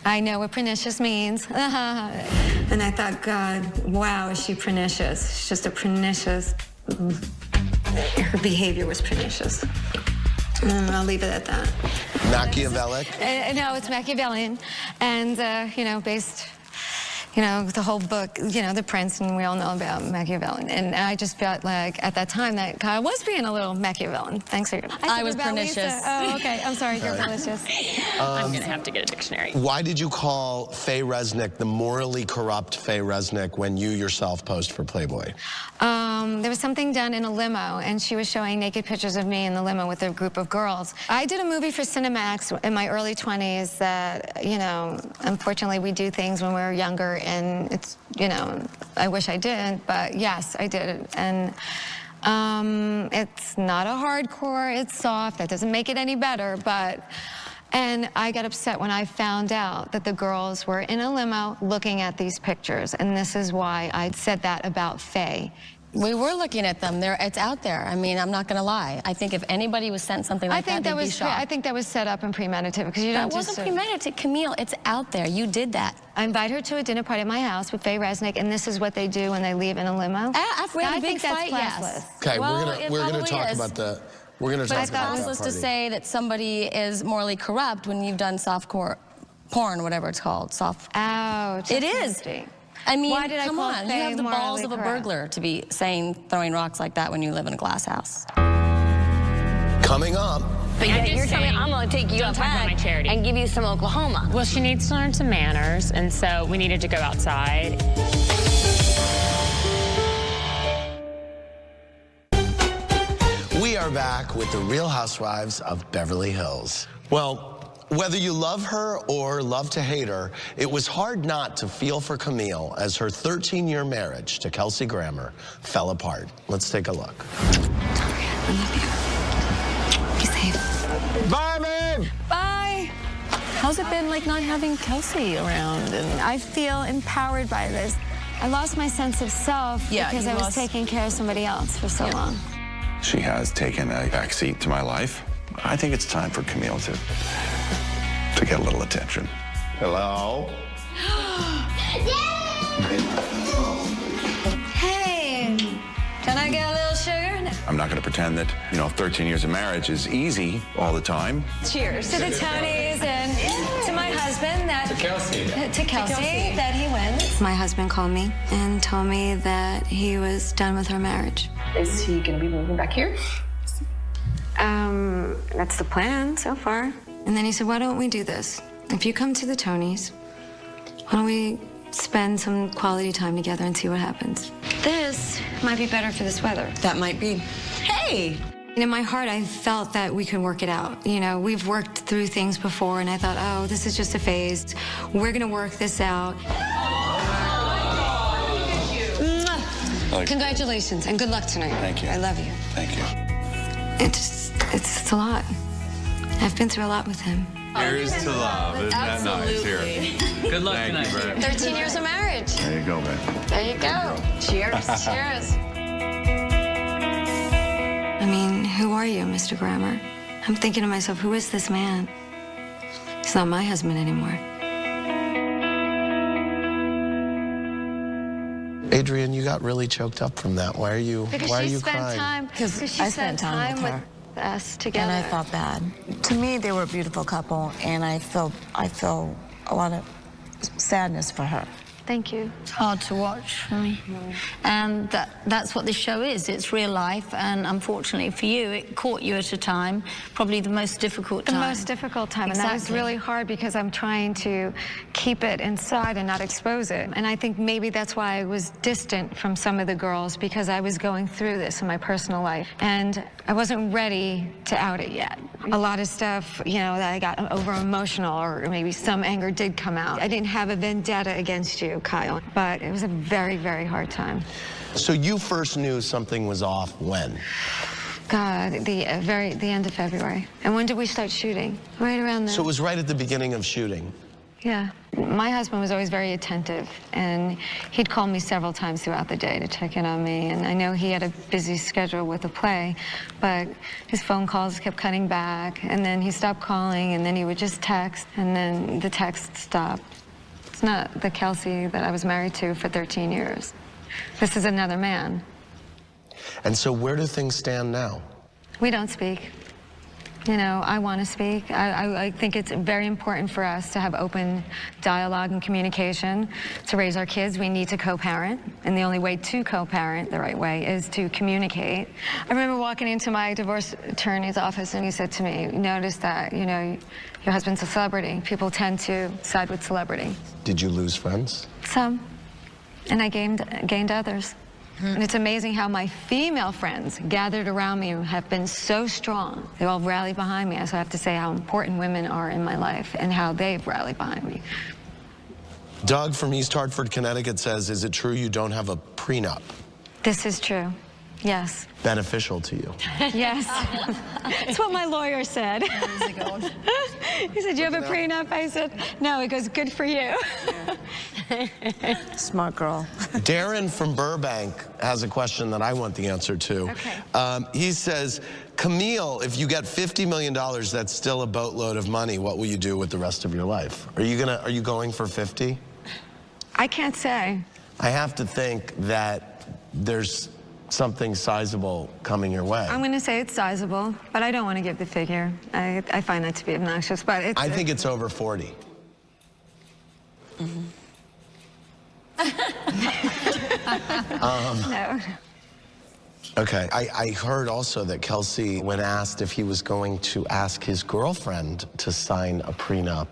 I know what pernicious means. And I thought, God, wow, is she pernicious? She's just a pernicious. Her behavior was pernicious. I'll leave it at that. Machiavellic? No, it's Machiavellian. And, you know, based, you know, the whole book, you know, The Prince, and we all know about Machiavellian. And I just felt like, at that time, that Kyle was being a little Machiavellian. Thanks for your... I was pernicious. Lisa. Oh, okay. I'm sorry. You're pernicious. I'm going to have to get a dictionary. Why did you call Faye Resnick the morally corrupt Faye Resnick when you yourself posed for Playboy? There was something done in a limo, and she was showing naked pictures of me in the limo with a group of girls. I did a movie for Cinemax in my early 20s that, you know, unfortunately we do things when we're younger, and it's, you know, I wish I didn't, but yes, I did it. And it's not a hardcore, it's soft. That doesn't make it any better, but... And I got upset when I found out that the girls were in a limo looking at these pictures, and this is why I said that about Faye. We were looking at them. It's out there. I mean, I'm not going to lie. I think if anybody was sent something like that, they'd be shocked. I think that was set up and premeditated, because you don't just... That wasn't premeditated, Camille. It's out there. You did that. I invite her to a dinner party at my house with Faye Resnick, and this is what they do when they leave in a limo. If we had a big fight, yes. Okay, we're gonna talk about the... We're going to talk about that party. To say that somebody is morally corrupt when you've done softcore porn, whatever it's called. Ouch. It is. I mean, why did I come call on. Faye You have the balls of a corrupt? burglar to be throwing rocks like that when you live in a glass house. Coming up. But you're telling me I'm going to take you outside and give you some Oklahoma. Well, she needs to learn some manners, and so we needed to go outside. We are back with the Real Housewives of Beverly Hills. Well, whether you love her or love to hate her, it was hard not to feel for Camille as her 13-year marriage to Kelsey Grammer fell apart. Let's take a look. I love you. Be safe. Bye, babe! Bye. How's it been like not having Kelsey around? And I feel empowered by this. I lost my sense of self because I was taking care of somebody else for so long. She has taken a backseat to my life. I think it's time for Camille to get a little attention. Hello? Hey, can I get a little sugar? I'm not going to pretend that, you know, 13 years of marriage is easy all the time. Cheers to the Tonys and to my husband. To Kelsey, that he wins. My husband called me and told me that he was done with our marriage. Is he going to be moving back here? That's the plan so far. And then he said, why don't we do this? If you come to the Tonys, why don't we spend some quality time together and see what happens? This might be better for this weather. that might be. Hey! In my heart, I felt that we could work it out. You know, we've worked through things before, and I thought, oh, this is just a phase. We're going to work this out. Congratulations, and good luck tonight. Thank you. I love you. Thank you. It's a lot. I've been through a lot with him. Here's to love. Isn't that nice? Here. Good luck tonight. 13 years of marriage. There you go, babe. There you go. Cheers. Cheers. I mean, who are you, Mr. Grammer? I'm thinking to myself, who is this man? He's not my husband anymore. Adrienne, you got really choked up from that. Why are you crying? Because she spent time with us together. And I felt bad. To me, they were a beautiful couple, and I feel a lot of sadness for her. Thank you. It's hard to watch for me. And that's what this show is. It's real life, and unfortunately for you, it caught you at a time, probably the most difficult time. The most difficult time, Exactly. and that was really hard because I'm trying to keep it inside and not expose it. And I think maybe that's why I was distant from some of the girls, because I was going through this in my personal life, and I wasn't ready to out it yet. A lot of stuff, you know, that I got over emotional, or maybe some anger did come out. I didn't have a vendetta against you, Kyle, but it was a very, very hard time. So you first knew something was off when? God, the end of February. And when did we start shooting? Right around then. So it was right at the beginning of shooting. Yeah. My husband was always very attentive, and he'd call me several times throughout the day to check in on me. And I know he had a busy schedule with the play, but his phone calls kept cutting back, and then he stopped calling, and then he would just text, and then the text stopped. It's not the Kelsey that I was married to for 13 years. This is another man. And so where do things stand now? We don't speak. You know, I want to speak. I think it's very important for us to have open dialogue and communication. To raise our kids, we need to co-parent, and the only way to co-parent the right way is to communicate. I remember walking into my divorce attorney's office, and he said to me, notice that, you know, your husband's a celebrity. People tend to side with celebrity. Did you lose friends? Some, and I gained others. And it's amazing how my female friends gathered around me have been so strong. They all rallied behind me. So I have to say how important women are in my life and how they've rallied behind me. Doug from East Hartford, Connecticut says, is it true you don't have a prenup? This is true. Yes. Beneficial to you? Yes. That's what my lawyer said. He said, you have a prenup? I said, no. He goes, good for you. Smart girl. Darren from Burbank has a question that I want the answer to. Okay. He says, Camille, if you get $50 million, that's still a boatload of money. What will you do with the rest of your life? Are you going for 50? I can't say. I have to think that there's something sizable coming your way. I'm going to say it's sizable, but I don't want to give the figure. I find that to be obnoxious, but it's... I think it's over 40. No. Okay, I heard also that Kelsey, when asked if he was going to ask his girlfriend to sign a prenup,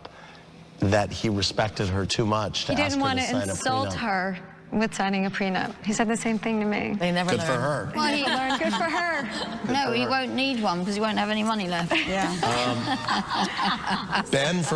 that he respected her too much to ask her to sign a prenup. He didn't want to insult her with signing a prenup. He said the same thing to me. They never Good learn. for her. Well, he learned. Good for her. No, he won't need one because he won't have any money left. Yeah. Ben from